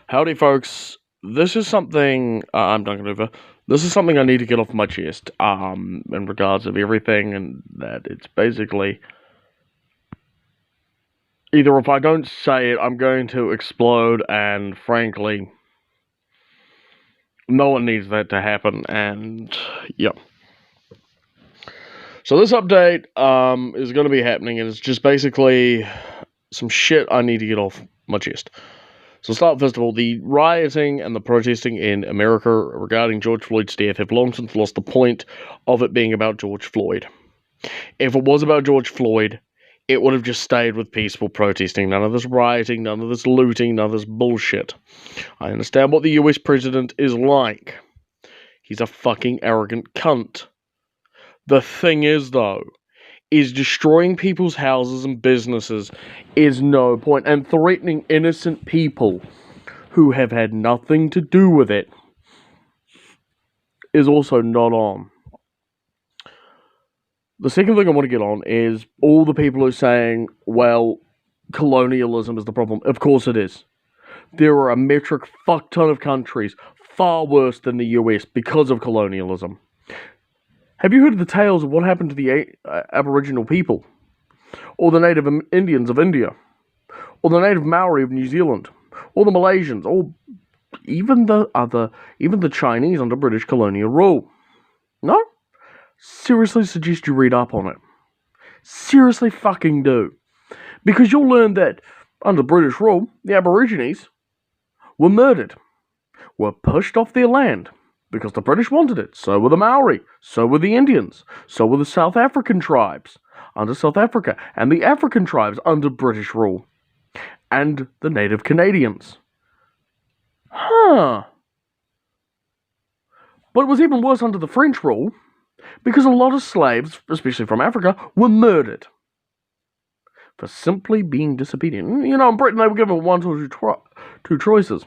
Howdy, folks. This is something I'm Duncan over. This is something I need to get off my chest. In regards of everything, and that it's basically either if I don't say it, I'm going to explode, and frankly, no one needs that to happen. And yeah. So this update is going to be happening, and it's just basically some shit I need to get off my chest. So start first of all, the rioting and the protesting in America regarding George Floyd's death have long since lost the point of it being about George Floyd. If it was about George Floyd, it would have just stayed with peaceful protesting. None of this rioting, none of this looting, none of this bullshit. I understand what the US president is like. He's a fucking arrogant cunt. The thing is, though, is destroying people's houses and businesses is no point, and threatening innocent people who have had nothing to do with it is also not on. The second thing I want to get on is all the people who are saying, well, colonialism is the problem. Of course it is. There are a metric fuck ton of countries far worse than the US because of colonialism. Have you heard of the tales of what happened to the Aboriginal people? Or the native Indians of India? Or the native Maori of New Zealand? Or the Malaysians? Or even the Chinese under British colonial rule? No? Seriously suggest you read up on it. Seriously fucking do. Because you'll learn that under British rule, the Aborigines were murdered, were pushed off their land, because the British wanted it. So were the Maori. So were the Indians. So were the South African tribes under South Africa. And the African tribes under British rule. And the native Canadians. Huh. But it was even worse under the French rule, because a lot of slaves, especially from Africa, were murdered for simply being disobedient. You know, in Britain they were given one or two choices.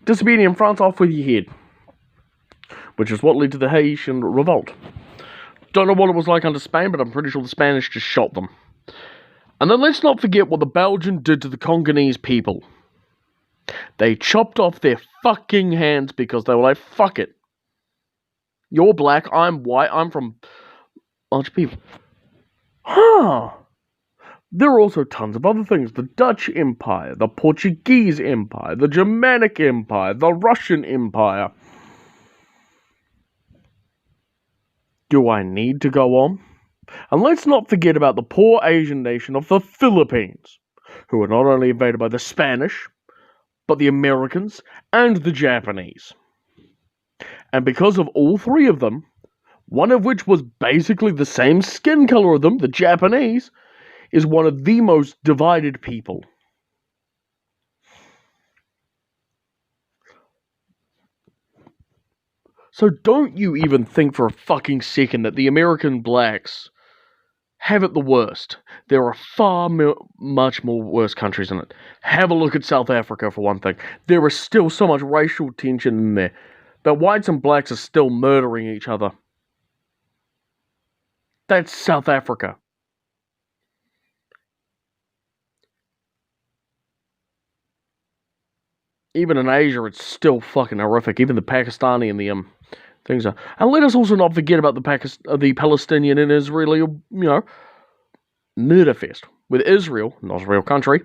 Disobedient in France, off with your head. Which is what led to the Haitian revolt. Don't know what it was like under Spain, but I'm pretty sure the Spanish just shot them. And then let's not forget what the Belgians did to the Congolese people. They chopped off their fucking hands because they were like, fuck it. You're black, I'm white, I'm from large people. Huh. There are also tons of other things. The Dutch Empire, the Portuguese Empire, the Germanic Empire, the Russian Empire. Do I need to go on? And let's not forget about the poor Asian nation of the Philippines, who were not only invaded by the Spanish, but the Americans and the Japanese. And because of all three of them, one of which was basically the same skin color of them, the Japanese, is one of the most divided people. So don't you even think for a fucking second that the American blacks have it the worst. There are much more worse countries in it. Have a look at South Africa, for one thing. There is still so much racial tension in there. But whites and blacks are still murdering each other. That's South Africa. Even in Asia, it's still fucking horrific. Even the Pakistani and the things are. And let us also not forget about the Palestinian and Israeli, murder fest. With Israel, not a real country,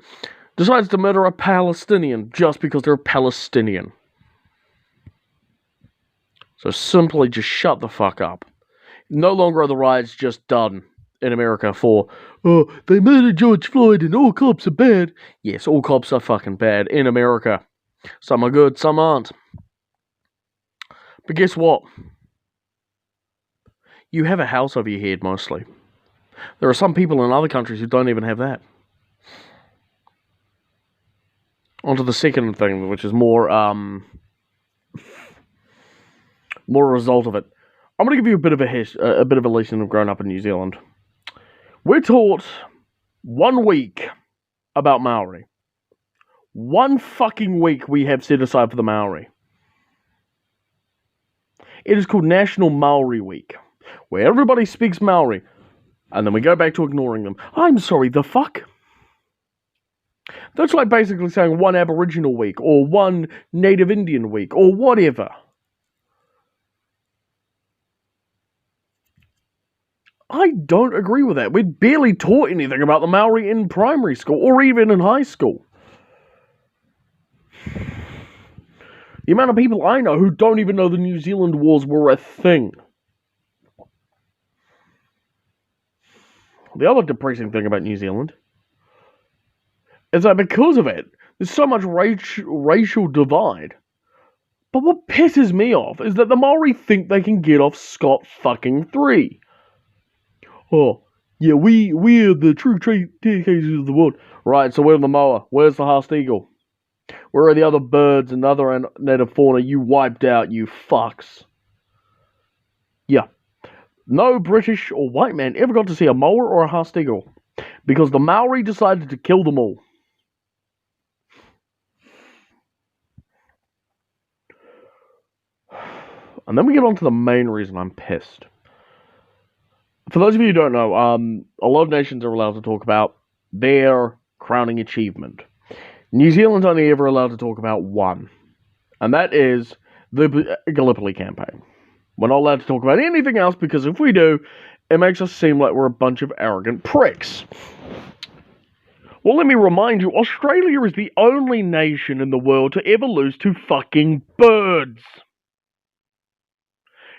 decides to murder a Palestinian just because they're Palestinian. So simply just shut the fuck up. No longer are the riots just done in America for, oh, they murdered George Floyd and all cops are bad. Yes, all cops are fucking bad in America. Some are good, some aren't. But guess what? You have a house over your head, mostly. There are some people in other countries who don't even have that. On to the second thing, which is more a result of it. I'm going to give you a bit of a lesson of growing up in New Zealand. We're taught 1 week about Maori. 1 fucking week we have set aside for the Maori. It is called National Maori Week, where everybody speaks Maori, and then we go back to ignoring them. I'm sorry, the fuck? That's like basically saying one Aboriginal week, or one Native Indian week, or whatever. I don't agree with that. We're barely taught anything about the Maori in primary school, or even in high school. The amount of people I know who don't even know the New Zealand Wars were a thing. The other depressing thing about New Zealand is that because of it, there's so much racial divide. But what pisses me off is that the Maori think they can get off scot-fucking-free. Oh, yeah, we're the true cases of the world. Right, so where's the moa? Where's the Haast eagle? Where are the other birds and other native fauna you wiped out, you fucks? Yeah. No British or white man ever got to see a moa or a Haast eagle because the Maori decided to kill them all. And then we get on to the main reason I'm pissed. For those of you who don't know, a lot of nations are allowed to talk about their crowning achievement. New Zealand's only ever allowed to talk about one, and that is the Gallipoli campaign. We're not allowed to talk about anything else because if we do, it makes us seem like we're a bunch of arrogant pricks. Well, let me remind you, Australia is the only nation in the world to ever lose to fucking birds.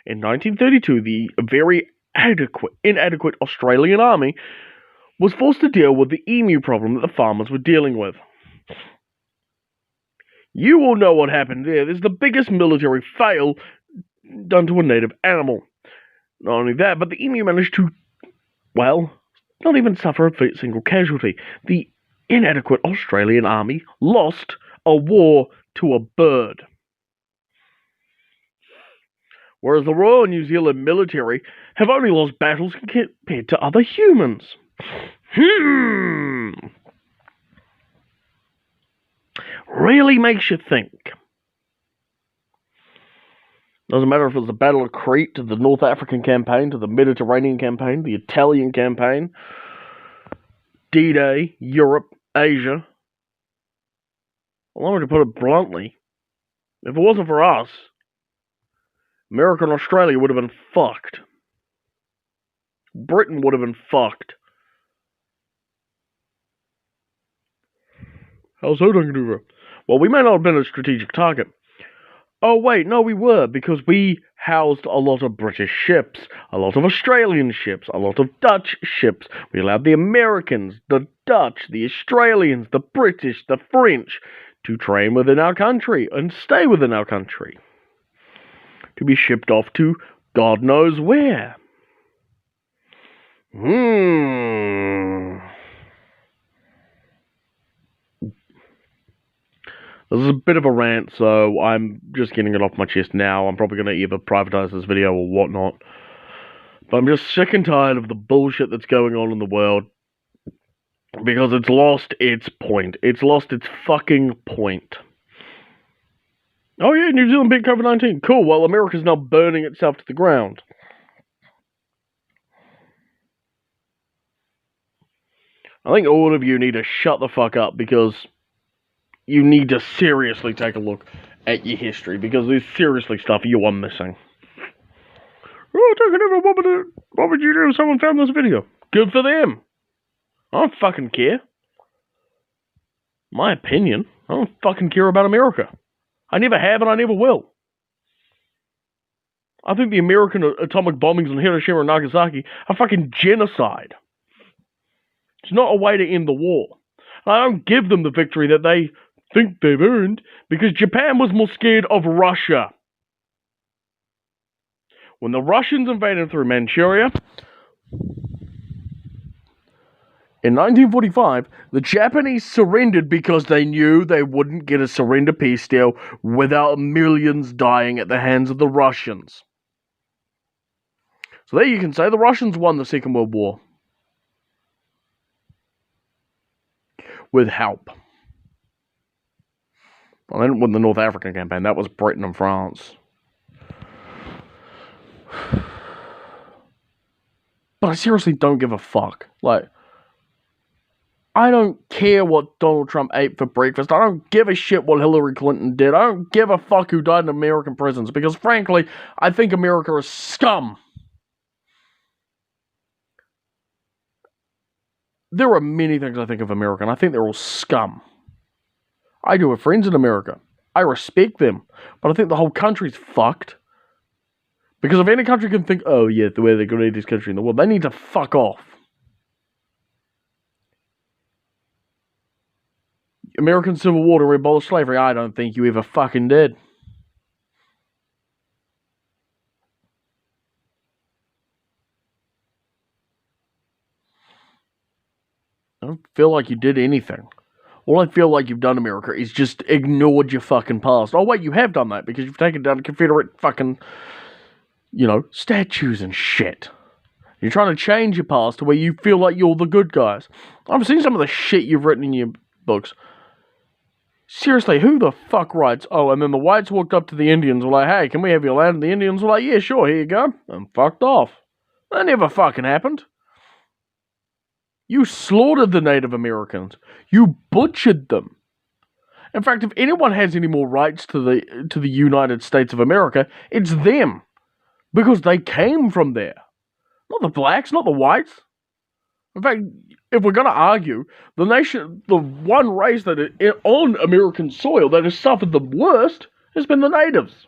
In 1932, the very inadequate Australian army was forced to deal with the emu problem that the farmers were dealing with. You all know what happened there. This is the biggest military fail done to a native animal. Not only that, but the emu managed to, well, not even suffer a single casualty. The inadequate Australian army lost a war to a bird. Whereas the Royal New Zealand military have only lost battles compared to other humans. Really makes you think. Doesn't matter if it was the Battle of Crete, to the North African campaign, to the Mediterranean campaign, the Italian campaign, D-Day, Europe, Asia. Allow me to put it bluntly, if it wasn't for us, America and Australia would have been fucked. Britain would have been fucked. How's that going to do that? Well, we may not have been a strategic target. Oh, wait, no, we were, because we housed a lot of British ships, a lot of Australian ships, a lot of Dutch ships. We allowed the Americans, the Dutch, the Australians, the British, the French to train within our country and stay within our country. To be shipped off to God knows where. This is a bit of a rant, so I'm just getting it off my chest now. I'm probably going to either privatize this video or whatnot. But I'm just sick and tired of the bullshit that's going on in the world. Because it's lost its point. It's lost its fucking point. Oh yeah, New Zealand beat COVID-19. Cool, well, America's now burning itself to the ground. I think all of you need to shut the fuck up because you need to seriously take a look at your history because there's seriously stuff you are missing. Oh, what would you do if someone found this video? Good for them. I don't fucking care. My opinion. I don't fucking care about America. I never have and I never will. I think the American atomic bombings on Hiroshima and Nagasaki are fucking genocide. It's not a way to end the war. I don't give them the victory that they think they've earned because Japan was more scared of Russia. When the Russians invaded through Manchuria, in 1945, the Japanese surrendered because they knew they wouldn't get a surrender peace deal without millions dying at the hands of the Russians. So there you can say the Russians won the Second World War. With help. Well, they didn't win the North African campaign. That was Britain and France. But I seriously don't give a fuck. Like, I don't care what Donald Trump ate for breakfast. I don't give a shit what Hillary Clinton did. I don't give a fuck who died in American prisons, because frankly, I think America is scum. There are many things I think of America, and I think they're all scum. I do have friends in America. I respect them, but I think the whole country's fucked. Because if any country can think, oh yeah, we're the greatest country in the world, they need to fuck off. American Civil War to abolish slavery, I don't think you ever fucking did. I don't feel like you did anything. All I feel like you've done, America, is just ignored your fucking past. Oh wait, you have done that, because you've taken down Confederate fucking, statues and shit. You're trying to change your past to where you feel like you're the good guys. I've seen some of the shit you've written in your books. Seriously, who the fuck writes, oh, and then the whites walked up to the Indians and were like, hey, can we have your land? And the Indians were like, yeah, sure, here you go. And fucked off. That never fucking happened. You slaughtered the Native Americans. You butchered them. In fact, if anyone has any more rights to the United States of America, it's them. Because they came from there. Not the blacks, not the whites. In fact, if we're going to argue, the one race that on American soil that has suffered the worst has been the natives.